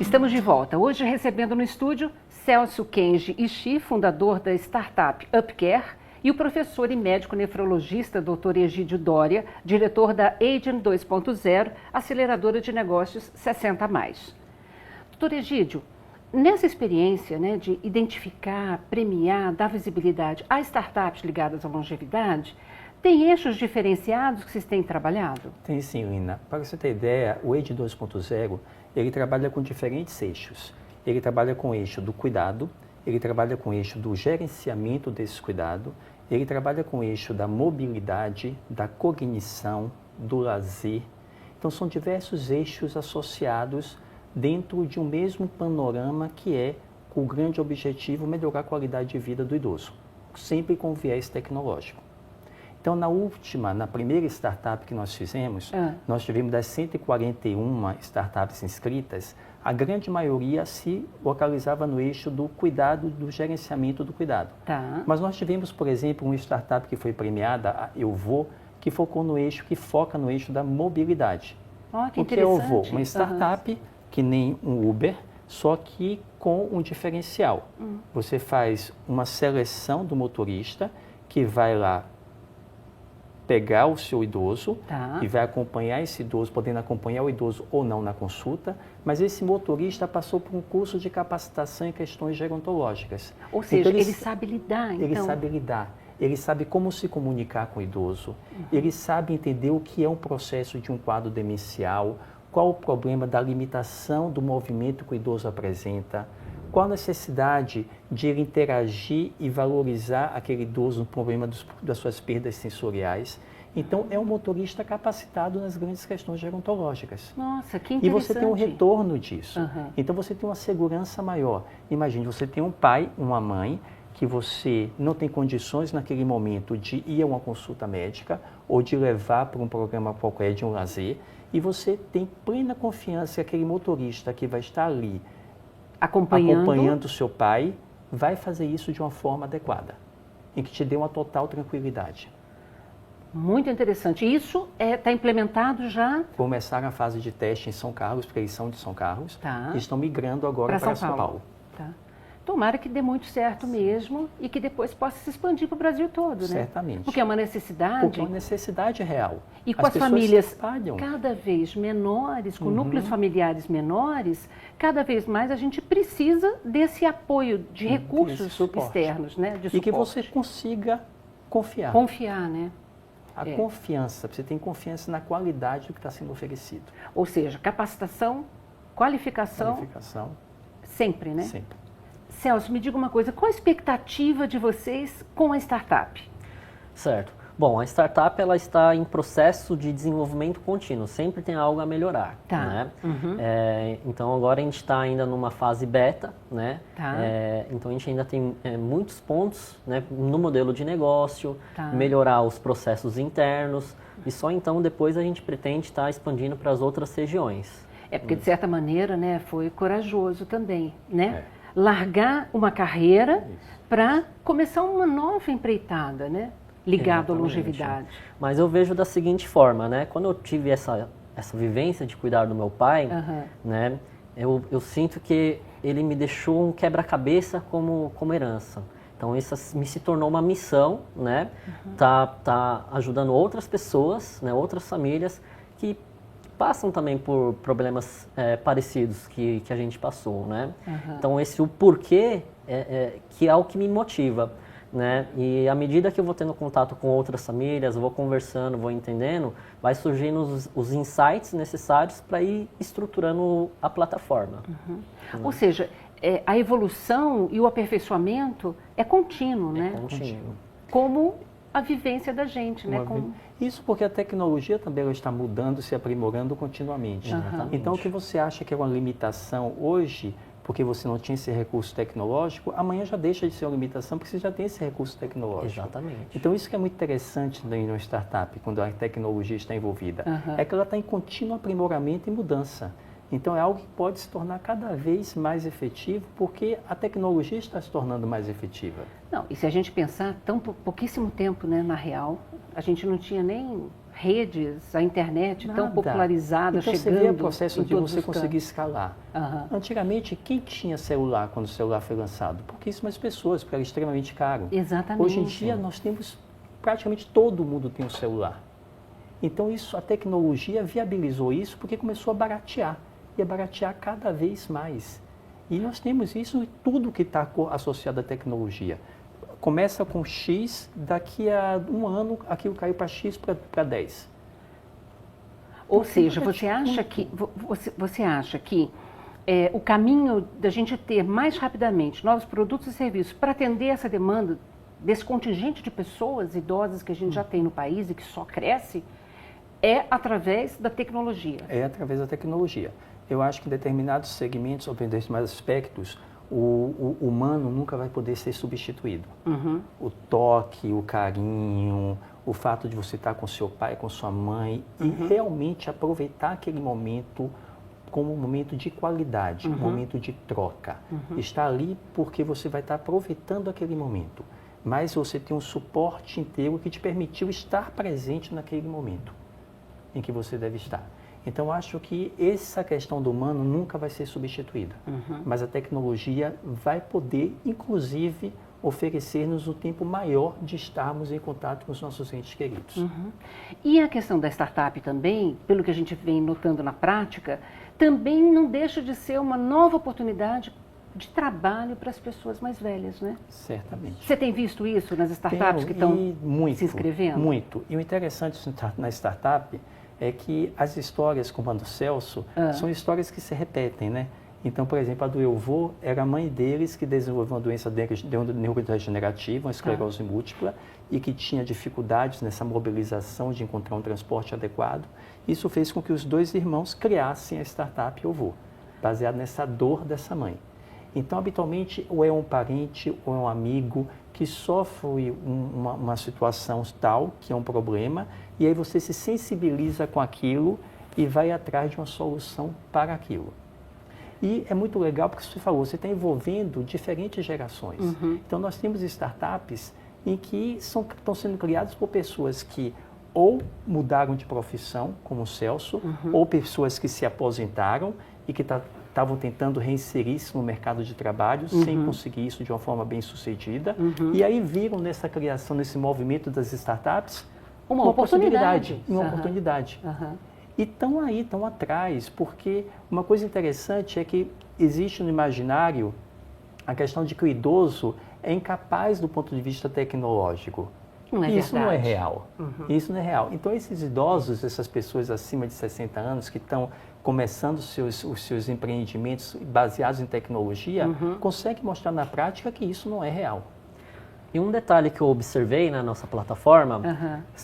Estamos de volta, hoje recebendo no estúdio Celso Kenji Ishii, fundador da startup UpCare, e o professor e médico nefrologista Dr. Egídio Doria, diretor da Agent 2.0, aceleradora de negócios 60+. Dr. Egídio, nessa experiência, né, de identificar, premiar, dar visibilidade a startups ligadas à longevidade, tem eixos diferenciados que vocês têm trabalhado? Tem sim, Lina. Para você ter ideia, o Agent 2.0, ele trabalha com diferentes eixos. Ele trabalha com o eixo do cuidado, ele trabalha com o eixo do gerenciamento desse cuidado, ele trabalha com o eixo da mobilidade, da cognição, do lazer. Então, são diversos eixos associados dentro de um mesmo panorama que é o grande objetivo melhorar a qualidade de vida do idoso, sempre com viés tecnológico. Então, na primeira startup que nós fizemos, nós tivemos das 141 startups inscritas, a grande maioria se localizava no eixo do cuidado, do gerenciamento do cuidado. Tá. Mas nós tivemos, por exemplo, uma startup que foi premiada, a Eu Vou, que foca no eixo da mobilidade. Oh, que o que é Eu Vou? interessante. Uma startup que nem um Uber, só que com um diferencial. Você faz uma seleção do motorista que vai lá pegar o seu idoso e vai acompanhar esse idoso, podendo acompanhar o idoso ou não na consulta, mas esse motorista passou por um curso de capacitação em questões gerontológicas. Ou seja, então, ele sabe lidar, então. Ele sabe lidar, ele sabe como se comunicar com o idoso, ele sabe entender o que é um processo de um quadro demencial, qual o problema da limitação do movimento que o idoso apresenta, qual a necessidade de ele interagir e valorizar aquele idoso no problema das suas perdas sensoriais. Então, é um motorista capacitado nas grandes questões gerontológicas. Nossa, que interessante. E você tem um retorno disso. Então, você tem uma segurança maior. Imagine, você tem um pai, uma mãe, que você não tem condições naquele momento de ir a uma consulta médica ou de levar para um programa qualquer de um lazer, e você tem plena confiança que aquele motorista que vai estar ali acompanhando o seu pai, vai fazer isso de uma forma adequada, em que te dê uma total tranquilidade. Muito interessante. Isso está implementado já? Começaram a fase de teste em São Carlos, porque eles são de São Carlos, e estão migrando agora para São Paulo. Tá. Tomara que dê muito certo mesmo e que depois possa se expandir para o Brasil todo, né? Certamente. Porque é uma necessidade. Porque é uma necessidade real. E com as famílias cada vez menores, com núcleos familiares menores, cada vez mais a gente precisa desse apoio de recursos externos, né? De e que você consiga confiar. Confiar, né? A confiança, você tem confiança na qualidade do que está sendo oferecido. Ou seja, capacitação, qualificação. Sempre, né? Sempre. Celso, me diga uma coisa, qual a expectativa de vocês com a startup? Certo. Bom, a startup ela está em processo de desenvolvimento contínuo, sempre tem algo a melhorar. Tá. Né? Então agora a gente está ainda numa fase beta, né? Tá. Então a gente ainda tem muitos pontos, né, no modelo de negócio, tá, melhorar os processos internos e só então depois a gente pretende estar expandindo para as outras regiões. Porque de certa maneira, né, foi corajoso também, né? Largar uma carreira para começar uma nova empreitada, né? Ligado à longevidade. Mas eu vejo da seguinte forma, né? Quando eu tive essa vivência de cuidar do meu pai, né? Eu sinto que ele me deixou um quebra-cabeça como herança. Então isso me se tornou uma missão, né? Tá ajudando outras pessoas, né? Outras famílias que passam também por problemas parecidos que a gente passou, né? Então o porquê que é o que me motiva, né? E à medida que eu vou tendo contato com outras famílias, vou conversando, vou entendendo, vai surgindo os insights necessários para ir estruturando a plataforma. Ou seja, a evolução e o aperfeiçoamento é contínuo, né? Contínuo. Como a vivência da gente, né? Isso porque a tecnologia também ela está mudando, se aprimorando continuamente. Então, o que você acha que é uma limitação hoje, porque você não tinha esse recurso tecnológico, amanhã já deixa de ser uma limitação, porque você já tem esse recurso tecnológico. Exatamente. Então, isso que é muito interessante em uma startup, quando a tecnologia está envolvida, é que ela está em contínuo aprimoramento e mudança. Então, é algo que pode se tornar cada vez mais efetivo, porque a tecnologia está se tornando mais efetiva. Não, e se a gente pensar, pouquíssimo tempo, né, na real, a gente não tinha nem redes, a internet tão Nada. popularizada, então, chegando você vê o processo em de todos você os conseguir cantos. escalar. Aham. Antigamente, quem tinha celular quando o celular foi lançado? Pouquíssimas pessoas, porque era extremamente caro. Exatamente. Hoje em dia, nós temos, praticamente todo mundo tem um celular. Então, a tecnologia viabilizou isso porque começou a baratear. E a baratear cada vez mais. E nós temos isso em tudo que está associado à tecnologia. Começa com X, daqui a um ano aquilo caiu para X para 10. Ou seja, você acha que o caminho da gente ter mais rapidamente novos produtos e serviços para atender essa demanda desse contingente de pessoas idosas que a gente já tem no país e que só cresce, é através da tecnologia? É através da tecnologia. Eu acho que em determinados segmentos, ou em determinados aspectos, o humano nunca vai poder ser substituído. Uhum. O toque, o carinho, o fato de você estar com seu pai, com sua mãe, e realmente aproveitar aquele momento como um momento de qualidade, um momento de troca. Está ali porque você vai estar aproveitando aquele momento, mas você tem um suporte inteiro que te permitiu estar presente naquele momento em que você deve estar. Então, acho que essa questão do humano nunca vai ser substituída, mas a tecnologia vai poder, inclusive, oferecer-nos um tempo maior de estarmos em contato com os nossos entes queridos. E a questão da startup também, pelo que a gente vem notando na prática, também não deixa de ser uma nova oportunidade de trabalho para as pessoas mais velhas, né? Certamente. Você tem visto isso nas startups que estão se inscrevendo? Muito. E o interessante na startup é que as histórias, como a do Celso, são histórias que se repetem, né? Então, por exemplo, a do Eu Vou era a mãe deles que desenvolveu uma doença neurodegenerativa, uma esclerose múltipla, e que tinha dificuldades nessa mobilização de encontrar um transporte adequado. Isso fez com que os dois irmãos criassem a startup Eu Vou, baseado nessa dor dessa mãe. Então, habitualmente, ou é um parente ou é um amigo que sofre uma situação tal, que é um problema, e aí você se sensibiliza com aquilo e vai atrás de uma solução para aquilo. E é muito legal porque você falou, você está envolvendo diferentes gerações. Então, nós temos startups em que estão sendo criadas por pessoas que ou mudaram de profissão, como o Celso, ou pessoas que se aposentaram e que estavam tentando reinserir-se no mercado de trabalho sem conseguir isso de uma forma bem sucedida. E aí viram nessa criação, nesse movimento das startups, uma oportunidade. E estão aí, estão atrás, porque uma coisa interessante é que existe no imaginário a questão de que o idoso é incapaz do ponto de vista tecnológico. Isso não é real. Isso não é real. Então, esses idosos, essas pessoas acima de 60 anos que estão começando os seus empreendimentos baseados em tecnologia, conseguem mostrar na prática que isso não é real. E um detalhe que eu observei na nossa plataforma,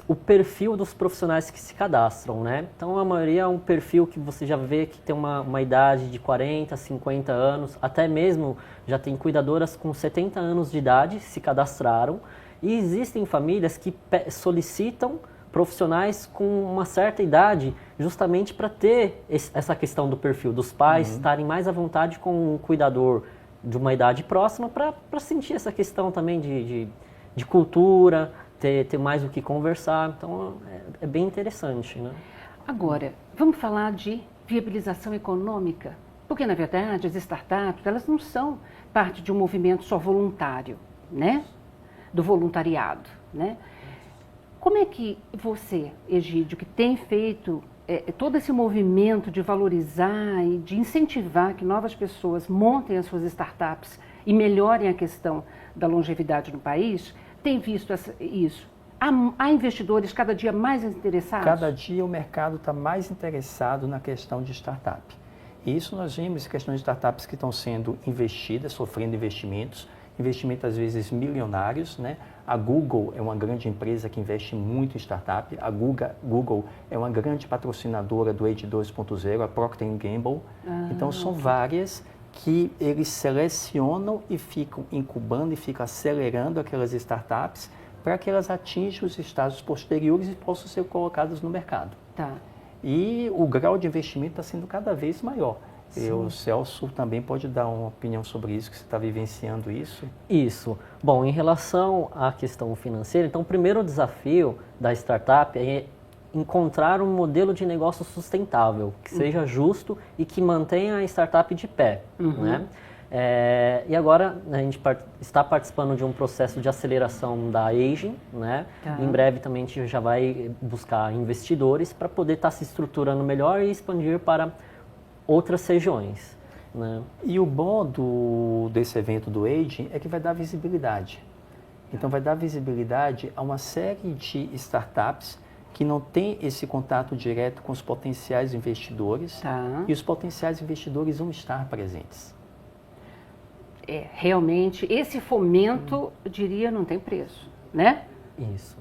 o perfil dos profissionais que se cadastram, né? Então, a maioria é um perfil que você já vê que tem uma idade de 40, 50 anos, até mesmo já tem cuidadoras com 70 anos de idade se cadastraram. E existem famílias que solicitam profissionais com uma certa idade justamente para ter essa questão do perfil dos pais estarem mais à vontade com um cuidador de uma idade próxima para sentir essa questão também de cultura, ter mais o que conversar. Então, é bem interessante, né? Agora, vamos falar de viabilização econômica, porque, na verdade, as startups, elas não são parte de um movimento só voluntário, né? Do voluntariado, né? Como é que você, Egídio, que tem feito todo esse movimento de valorizar e de incentivar que novas pessoas montem as suas startups e melhorem a questão da longevidade no país, tem visto isso? Há investidores cada dia mais interessados? Cada dia o mercado está mais interessado na questão de startup. E isso nós vimos questões de startups que estão sendo investidas, sofrendo investimentos às vezes milionários, né? A Google é uma grande empresa que investe muito em startup. A Google é uma grande patrocinadora do Age 2.0, a Procter & Gamble. Então, são várias que eles selecionam e ficam incubando e ficam acelerando aquelas startups para que elas atinjam os estágios posteriores e possam ser colocadas no mercado. Tá. E o grau de investimento está sendo cada vez maior. O Celso também pode dar uma opinião sobre isso, que você está vivenciando isso? Isso. Bom, em relação à questão financeira, então o primeiro desafio da startup é encontrar um modelo de negócio sustentável, que seja justo e que mantenha a startup de pé, né? E agora a gente está participando de um processo de aceleração da Aging, né? Em breve também a gente já vai buscar investidores para poder estar se estruturando melhor e expandir para outras regiões, né? E o bom desse evento do Aging é que vai dar visibilidade. Então vai dar visibilidade a uma série de startups que não tem esse contato direto com os potenciais investidores, e os potenciais investidores vão estar presentes. Realmente, esse fomento, eu diria, não tem preço, né? Isso.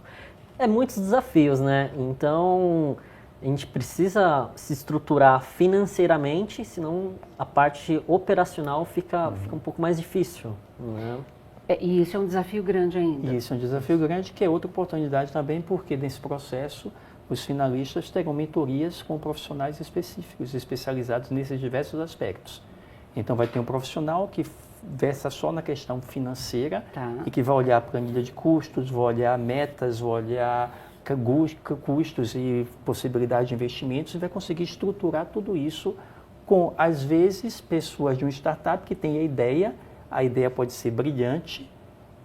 É muitos desafios, né? Então, a gente precisa se estruturar financeiramente, senão a parte operacional fica um pouco mais difícil, né? E isso é um desafio grande ainda. E isso é um desafio grande, que é outra oportunidade também, porque nesse processo os finalistas terão mentorias com profissionais específicos, especializados nesses diversos aspectos. Então vai ter um profissional que versa só na questão financeira e que vai olhar a planilha de custos, vai olhar metas, vai olhar custos e possibilidade de investimentos e vai conseguir estruturar tudo isso com, às vezes, pessoas de uma startup que tem a ideia pode ser brilhante,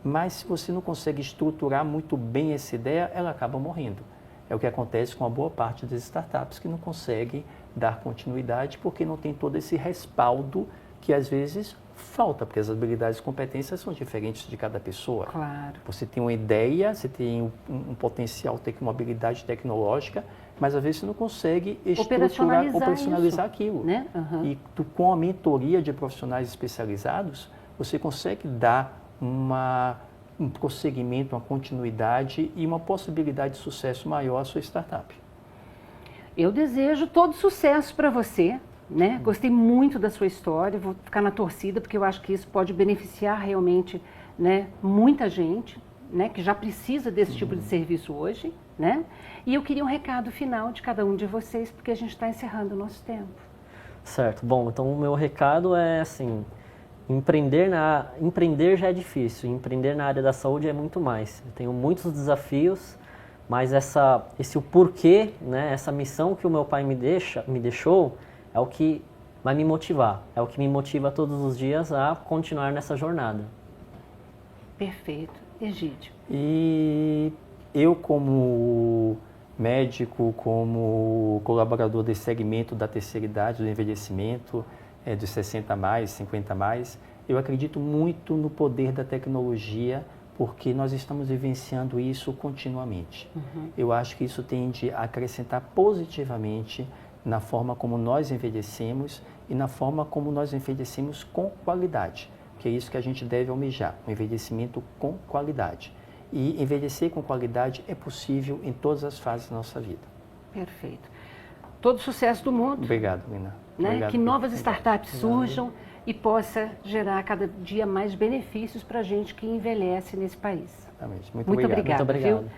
mas se você não consegue estruturar muito bem essa ideia, ela acaba morrendo. É o que acontece com a boa parte das startups que não conseguem dar continuidade porque não tem todo esse respaldo que às vezes falta, porque as habilidades e competências são diferentes de cada pessoa. Claro. Você tem uma ideia, você tem um potencial, tem uma habilidade tecnológica, mas às vezes você não consegue estruturar, operacionalizar aquilo. Né? E com a mentoria de profissionais especializados, você consegue dar um prosseguimento, uma continuidade e uma possibilidade de sucesso maior à sua startup. Eu desejo todo sucesso para você, né? Gostei muito da sua história, vou ficar na torcida porque eu acho que isso pode beneficiar realmente, né, muita gente, né, que já precisa desse tipo de serviço hoje, né? E eu queria um recado final de cada um de vocês, porque a gente está encerrando o nosso tempo. Certo. Bom, então o meu recado é assim, empreender já é difícil, empreender na área da saúde é muito mais. Eu tenho muitos desafios, mas esse porquê, né, essa missão que o meu pai me deixou, é o que vai me motivar, é o que me motiva todos os dias a continuar nessa jornada. Perfeito. Egídio. E eu, como médico, como colaborador desse segmento da terceira idade, do envelhecimento, dos 60 mais, 50 mais, eu acredito muito no poder da tecnologia, porque nós estamos vivenciando isso continuamente. Eu acho que isso tende a acrescentar positivamente na forma como nós envelhecemos e na forma como nós envelhecemos com qualidade, que é isso que a gente deve almejar, um envelhecimento com qualidade. E envelhecer com qualidade é possível em todas as fases da nossa vida. Perfeito. Todo sucesso do mundo. Obrigado, Lina. Né? Obrigado, que novas startups surjam e possa gerar cada dia mais benefícios para a gente que envelhece nesse país. Exatamente. Muito obrigada. Muito obrigado. Viu?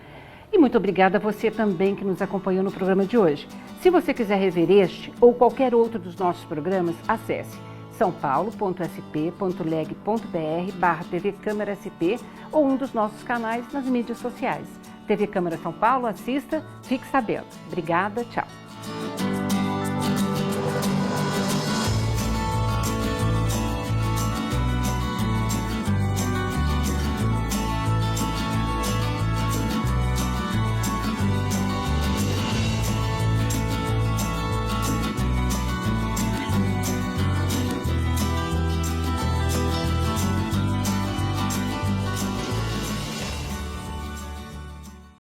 E muito obrigada a você também que nos acompanhou no programa de hoje. Se você quiser rever este ou qualquer outro dos nossos programas, acesse saopaulo.sp.leg.br/TV Câmara SP ou um dos nossos canais nas mídias sociais. TV Câmara São Paulo, assista, fique sabendo. Obrigada, tchau.